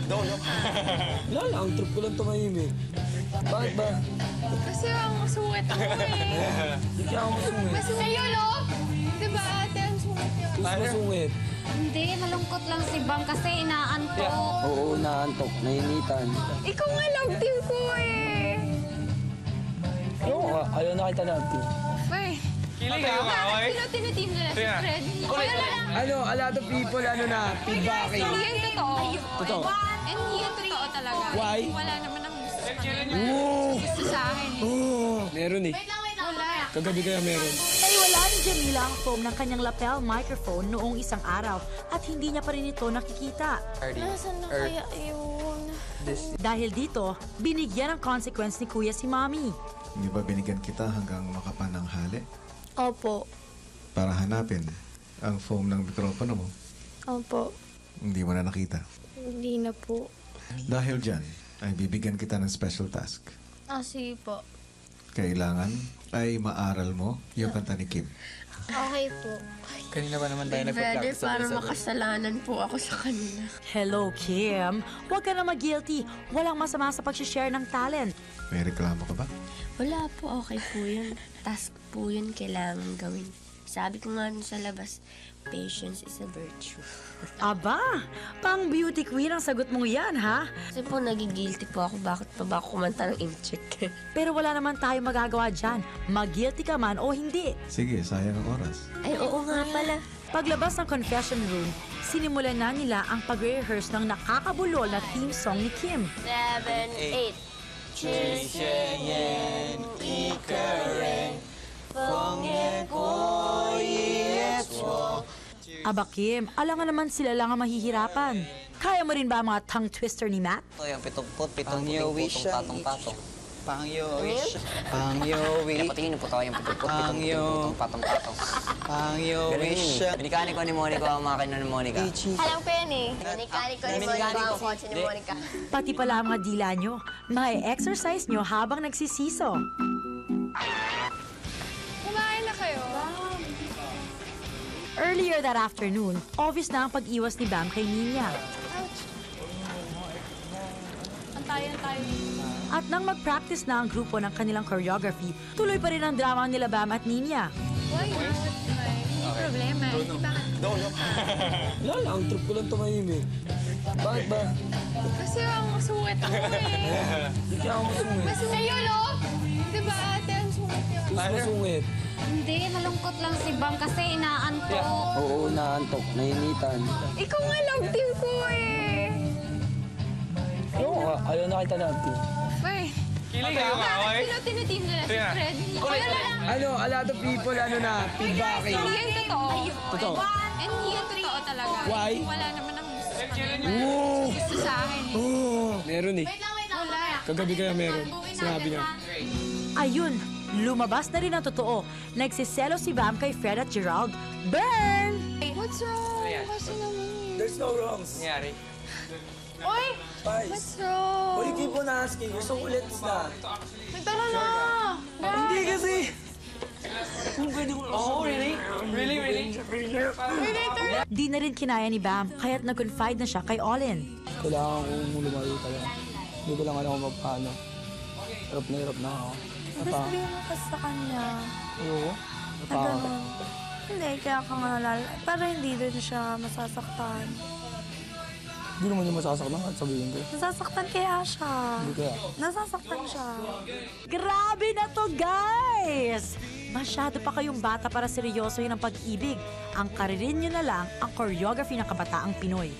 Wala lang, trip ko lang tumahimik. Bakit ba? Kasi ang sungit ako eh. Hindi kaya ako masungit. Ayun o! Diba ate, ang sungit niya. Mas masungit. Hindi, malungkot lang si Bam kasi inaantok. Oo, naantok, nainitan. Ikaw nga love team ko eh. Oo nga, ayaw na kita love team. Uy. Kilig kayo nga, oy. Sino tinitim nila si Fred? Kuya na lang. Ano, a lot of people, ano na, feedbacking. Hindi yan totoo. Totoo. And hindi yan totoo talaga. Why? Wala naman ang gusto sa Oo! gusto sa akin. Oo! Meron eh. Wala. Kagabi kaya meron. Naiwala ni Jamila ang foam ng kanyang lapel microphone noong isang araw at hindi niya pa rin ito nakikita. Nasaan na kaya yun? Dahil dito, binigyan ng consequence ni Kuya si Mommy. Hindi ba binigyan kita hanggang makapananghali? Opo. Para hanapin ang foam ng mikropono mo. Opo. Hindi mo na nakita. Hindi na po. Dahil dyan, ay bibigyan kita ng special task. Sige po. Kailangan ay maaral mo yung kanta ni Kim. Okay po. Kanina ba naman tayo nagpa-practice Para makasalanan po ako sa kanila. Hello, Kim. Huwag ka na mag-guilty. Walang masama sa pag-share ng talent. May reklamo ka ba? Wala po, okay po yun. Task po yun kailangan gawin. Sabi ko nga sa labas, patience is a virtue. Aba, pang beauty queen ang sagot mong yan, ha? Kasi po, nagigilty po ako. Bakit pa ba ako kumanta ng incheck? Pero wala naman tayo magagawa dyan. Mag-guilty ka man o hindi. Sige, sayang ang oras. Ay, oo nga pala. Paglabas ng confession room, sinimulan na nila ang pag-rehearse ng nakakabulol na theme song ni Kim. 7, 8. Aba Kim, alangan naman sila lang ang mahihirapan. Kaya mo rin ba ang mga tongue twister ni Matt? Ito yung pitong-putong, patong-patong. Pang-yo-wish. Pang-yo-wish. Patingin po tayo yung pitong-putong, patong-patong. Pang-yo-wish. Binikani ko ni Monica ang makina ni Monica. Alam ko yan eh. Binikani ko ni Monica ang kotse ni Monica. Pati pala ang mga dila nyo, ma-exercise nyo habang nagsisiso. Kumain na kayo. Earlier that afternoon, obvious na ang pag-iwas ni Bam kay Nina. Antayan tayo. At nang mag-practice na ang grupo ng kanilang choreography, tuloy pa rin ang drama nila Bam at Nina. Why not? May problema. Wala lang, trip ko lang tumahimik. Bakit ba? Kasi ang sungit ako eh. Hindi kaya ako masungit. Ayun o! Diba ate, ang sungit niya. Mas masungit. Hindi, malungkot lang si Bam kasi inaantok. Oo, naantok, nainitan. Ikaw nga love team ko eh. Oo nga, ayaw na kita love team. Uy. Kilig kayo nga, oy. Sino tinitim nila si Fred? Kuya na lang. Ano, a lot of people, ano na, feedbacking. Hindi yan totoo. Totoo. And hindi yan totoo talaga. Why? Wala naman ang gusto sa kanila. Oo! Gusto sa akin. Oo! Meron eh. Wala. Kagabi kaya meron. Sinabi niya. Ayun, lumabas na rin ang totoo. Nagsiselo si Bam kay Fred at Gerald. Burn! What's wrong? Kasi naman. There's no wrongs. Nangyari. Uy! Guys, What's wrong? why you keep on asking? You're so ulit na. Nagtara na! Hindi kasi. Kung pwede mo. Oh, really? Really? Di na rin kinaya ni Bam, kaya't nag-confide na siya kay Olin. Kailangan ko lumayo talaga. Hindi ko lang alam kung paano. Hirap na ako. Sabihin mo kasi sa kanya. Oo. Na gano'n. Hindi, kaya ka nga nalala. Para hindi din siya masasaktan. Hindi naman yung masasaktan kahit sabihin ko. Nasasaktan kaya siya. Hindi kaya. Nasasaktan siya. Grabe na to, guys! Masyado pa kayong bata para seryosohin ang pag-ibig. Ang karirin nyo na lang ang choreography ng kabataang Pinoy.